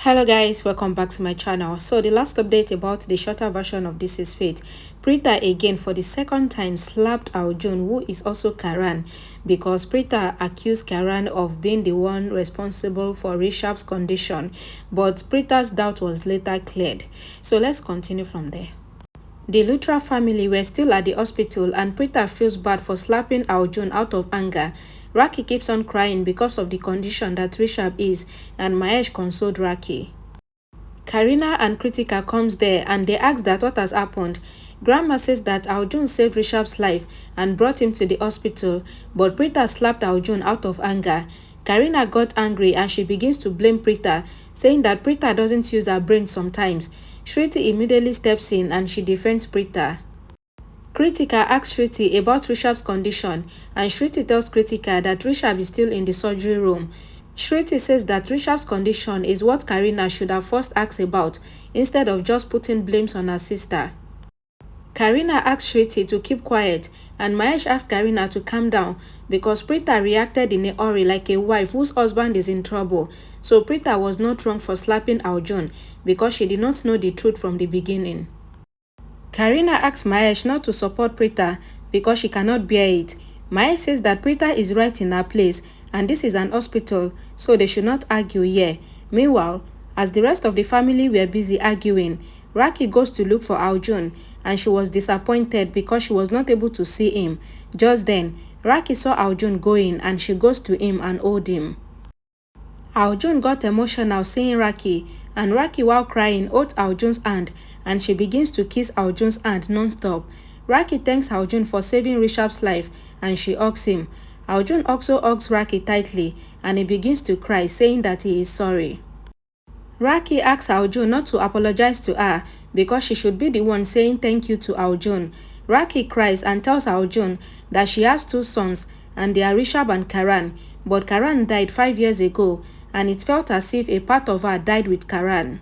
Hello guys, welcome back to my channel. So the last update about the shorter version of This Is Fate. Preeta again for the second time slapped Arjun, who is also Karan, because Preeta accused Karan of being the one responsible for Rishab's condition, but Preeta's doubt was later cleared. So let's continue from there. The Luthra family were still at the hospital and Preeta feels bad for slapping Arjun out of anger. Raki keeps on crying because of the condition that Rishab is, and Mahesh consoled Raki. Kareena and Krithika comes there and they ask that what has happened. Grandma says that Arjun saved Rishab's life and brought him to the hospital, but Preeta slapped Arjun out of anger. Kareena got angry and she begins to blame Preeta, saying that Preeta doesn't use her brain sometimes. Shriti immediately steps in and she defends Preeta. Krithika asks Shriti about Rishab's condition, and Shriti tells Krithika that Rishab is still in the surgery room. Shriti says that Rishab's condition is what Kareena should have first asked about, instead of just putting blames on her sister. Kareena asks Shriti to keep quiet, and Mahesh asks Kareena to calm down because Preeta reacted in a hurry like a wife whose husband is in trouble. So Preeta was not wrong for slapping Arjun because she did not know the truth from the beginning. Kareena asks Mahesh not to support Preeta because she cannot bear it. Mahesh says that Preeta is right in her place and this is an hospital, so they should not argue here. Meanwhile, as the rest of the family were busy arguing, Raki goes to look for Arjun and she was disappointed because she was not able to see him. Just then, Raki saw Arjun going and she goes to him and holds him. Arjun got emotional seeing Raki, and Raki, while crying, holds Arjun's hand and she begins to kiss Arjun's hand non-stop. Raki thanks Arjun for saving Rishab's life and she hugs him. Arjun also hugs Raki tightly and he begins to cry, saying that he is sorry. Raki asks Arjun not to apologize to her because she should be the one saying thank you to Arjun. Raki cries and tells Arjun that she has two sons and they are Rishab and Karan, but Karan died 5 years ago and it felt as if a part of her died with Karan.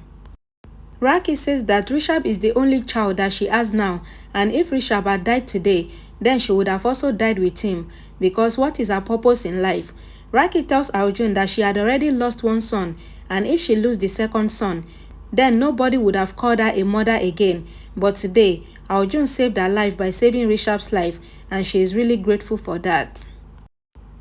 Raki says that Rishab is the only child that she has now, and if Rishab had died today, then she would have also died with him, because what is her purpose in life? Raki tells Arjun that she had already lost one son, and if she loses the second son, then nobody would have called her a mother again. But today, Arjun saved her life by saving Rishab's life, and she is really grateful for that.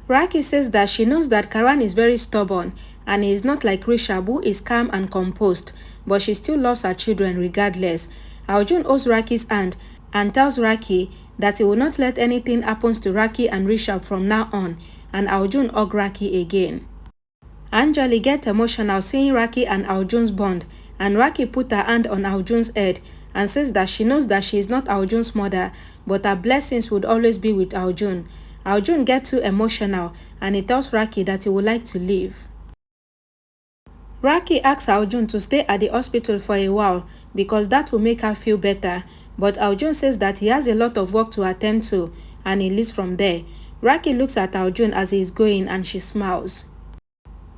Raki says that she knows that Karan is very stubborn and he is not like Rishab, who is calm and composed, but she still loves her children regardless. Arjun holds Raki's hand and tells Raki that he will not let anything happen to Raki and Rishab from now on, and Arjun hugs Raki again. Anjali gets emotional seeing Raki and Arjun's bond, and Raki put her hand on Arjun's head and says that she knows that she is not Arjun's mother, but her blessings would always be with Arjun. Arjun gets too emotional and he tells Raki that he would like to leave. Raki asks Arjun to stay at the hospital for a while because that will make her feel better, but Arjun says that he has a lot of work to attend to and he leaves from there. Raki looks at Arjun as he is going and she smiles.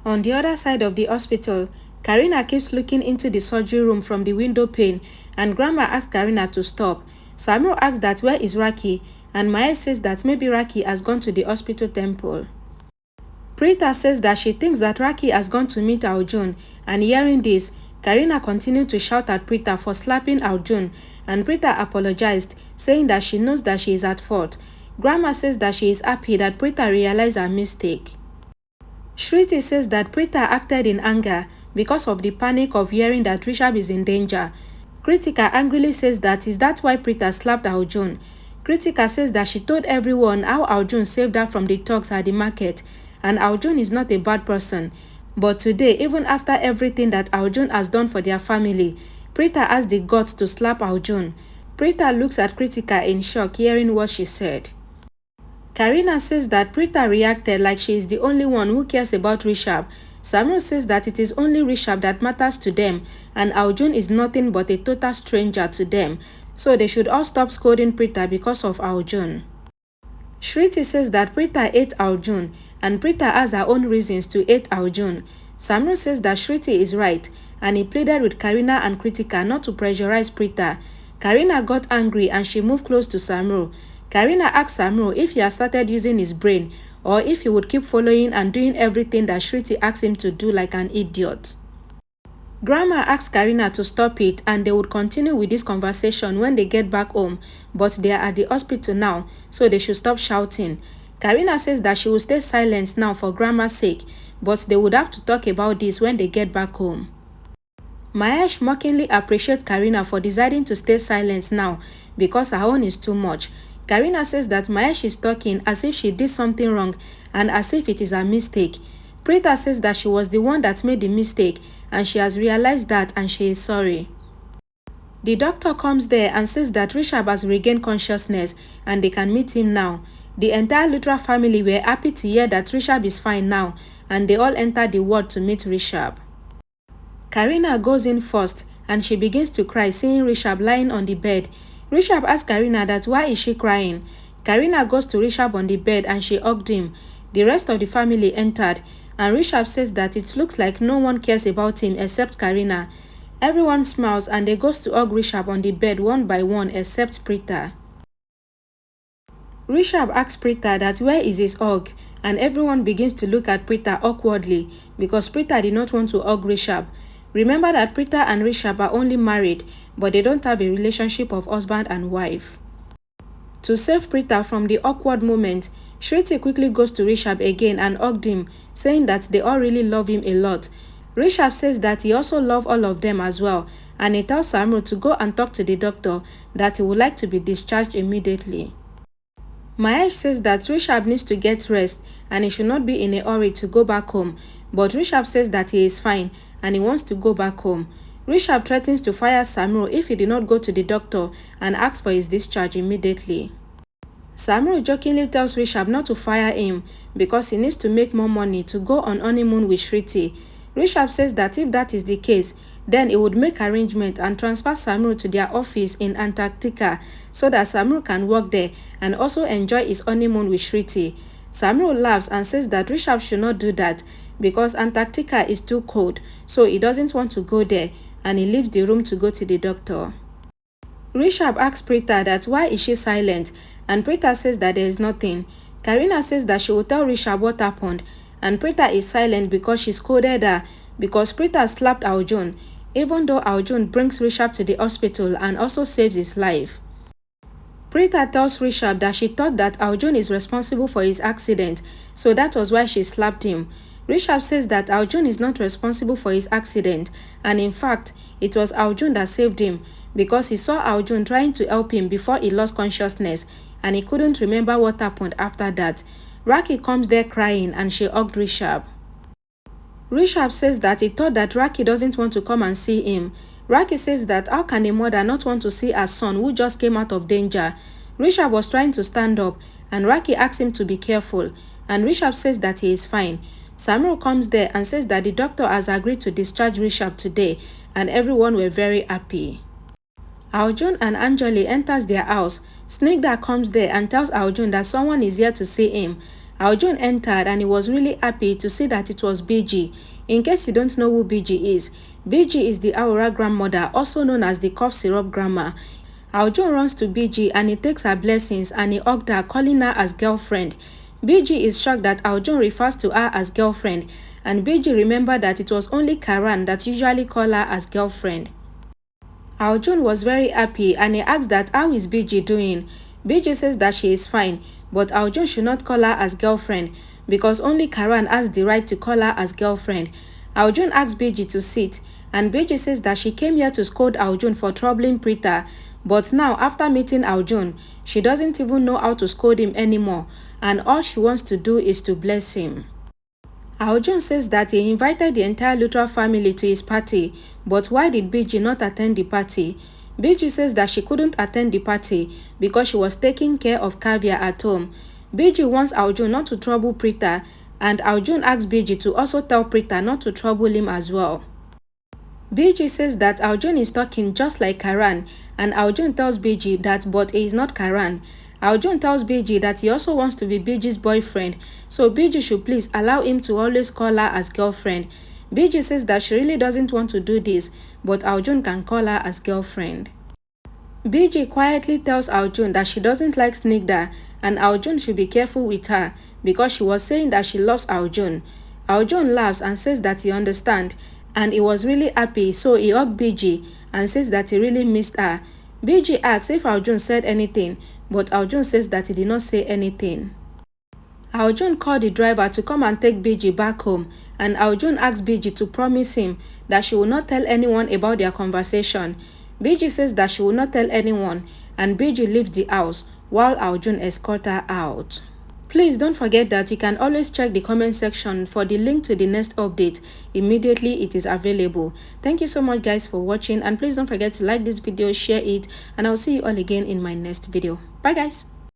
On the other side of the hospital, Kareena keeps looking into the surgery room from the window pane and Grandma asks Kareena to stop. Samuel asks that where is Raki, and Mahesh says that maybe Raki has gone to the hospital temple. Preeta says that she thinks that Raki has gone to meet Arjun, and hearing this, Kareena continued to shout at Preeta for slapping Arjun, and Preeta apologized, saying that she knows that she is at fault. Grandma says that she is happy that Preeta realized her mistake. Shriti says that Preeta acted in anger because of the panic of hearing that Rishab is in danger. Krithika angrily says that is that why Preeta slapped Arjun. Krithika says that she told everyone how Arjun saved her from the thugs at the market, and Arjun is not a bad person. But today, even after everything that Arjun has done for their family, Preeta has the guts to slap Arjun. Preeta looks at Krithika in shock hearing what she said. Kareena says that Preeta reacted like she is the only one who cares about Rishab. Samuel says that it is only Rishab that matters to them and Arjun is nothing but a total stranger to them, so they should all stop scolding Preeta because of Arjun. Shriti says that Preeta ate Arjun and Preeta has her own reasons to hate Arjun. Samuel says that Shriti is right and he pleaded with Kareena and Krithika not to pressurize Preeta. Kareena got angry and she moved close to Samuel. Kareena asked Samuel if he has started using his brain or if he would keep following and doing everything that Shriti asked him to do like an idiot. Grandma asks Kareena to stop it and they would continue with this conversation when they get back home, but they are at the hospital now, so they should stop shouting. Kareena says that she will stay silent now for Grandma's sake, but they would have to talk about this when they get back home. Mahesh mockingly appreciates Kareena for deciding to stay silent now because her own is too much. Kareena says that Mahesh is talking as if she did something wrong and as if it is a mistake. Preeta says that she was the one that made the mistake and she has realized that and she is sorry. The doctor comes there and says that Rishab has regained consciousness and they can meet him now. The entire Luthra family were happy to hear that Rishab is fine now and they all enter the ward to meet Rishab. Kareena goes in first and she begins to cry seeing Rishab lying on the bed. Rishab asks Kareena that why is she crying. Kareena goes to Rishab on the bed and she hugged him. The rest of the family entered and Rishab says that it looks like no one cares about him except Kareena. Everyone smiles and they goes to hug Rishab on the bed one by one except Preeta. Rishab asks Preeta that where is his hug and everyone begins to look at Preeta awkwardly because Preeta did not want to hug Rishab. Remember that Preeta and Rishab are only married but they don't have a relationship of husband and wife. To save Preeta from the awkward moment, Shruti quickly goes to Rishab again and hugged him, saying that they all really love him a lot. Rishab says that he also loves all of them as well, and he tells Samru to go and talk to the doctor that he would like to be discharged immediately. Mahesh says that Rishab needs to get rest and he should not be in a hurry to go back home, but Rishab says that he is fine and he wants to go back home. Rishab threatens to fire Samru if he did not go to the doctor and ask for his discharge immediately. Samru jokingly tells Rishab not to fire him because he needs to make more money to go on honeymoon with Shruti. Rishab says that if that is the case, then he would make arrangement and transfer Samru to their office in Antarctica so that Samru can work there and also enjoy his honeymoon with Shruti. Samru laughs and says that Rishab should not do that because Antarctica is too cold, so he doesn't want to go there and he leaves the room to go to the doctor. Rishab asks Preeta that why is she silent and Preeta says that there is nothing. Kareena says that she will tell Rishab what happened and Preeta is silent because she scolded her because Preeta slapped Arjun, even though Arjun brings Rishab to the hospital and also saves his life. Preeta tells Rishab that she thought that Arjun is responsible for his accident, so that was why she slapped him. Rishab says that Arjun is not responsible for his accident and in fact, it was Arjun that saved him because he saw Arjun trying to help him before he lost consciousness and he couldn't remember what happened after that. Raki comes there crying and she hugged Rishab. Rishab says that he thought that Raki doesn't want to come and see him. Raki says that how can a mother not want to see her son who just came out of danger? Rishab was trying to stand up and Raki asks him to be careful and Rishab says that he is fine. Samru comes there and says that the doctor has agreed to discharge Rishab today and everyone were very happy. Arjun and Anjali enters their house. Snigdha comes there and tells Arjun that someone is here to see him. Arjun entered and he was really happy to see that it was Binge. In case you don't know who Binge is the Aurora grandmother, also known as the cough syrup grandma. Arjun runs to Binge and he takes her blessings and he hugged her, calling her as girlfriend. Binge is shocked that Arjun refers to her as girlfriend and Binge remembered that it was only Karan that usually call her as girlfriend. Arjun was very happy and he asked that how is Binge doing. Binge says that she is fine, but Arjun should not call her as girlfriend because only Karan has the right to call her as girlfriend. Arjun asks Binge to sit and Binge says that she came here to scold Arjun for troubling Preeta, but now after meeting Arjun, she doesn't even know how to scold him anymore and all she wants to do is to bless him. Arjun says that he invited the entire Luthra family to his party, but why did Binge not attend the party? Binge says that she couldn't attend the party because she was taking care of Kavya at home. Binge wants Arjun not to trouble Preeta and Arjun asks Binge to also tell Preeta not to trouble him as well. Binge says that Arjun is talking just like Karan and Arjun tells Binge that but he is not Karan. Arjun tells Binge that he also wants to be Binge's boyfriend, so Binge should please allow him to always call her as girlfriend. Binge says that she really doesn't want to do this, but Arjun can call her as girlfriend. Binge quietly tells Arjun that she doesn't like Snigdha and Arjun should be careful with her because she was saying that she loves Arjun. Arjun laughs and says that he understands and he was really happy, so he hugged Binge and says that he really missed her. Binge asks if Arjun said anything, but Arjun says that he did not say anything. Arjun called the driver to come and take Binge back home, and Arjun asked Binge to promise him that she will not tell anyone about their conversation. Binge says that she will not tell anyone, and Binge leaves the house while Arjun escorts her out. Please don't forget that you can always check the comment section for the link to the next update immediately it is available. Thank you so much guys for watching, and please don't forget to like this video, share it, and I'll see you all again in my next video. Bye guys.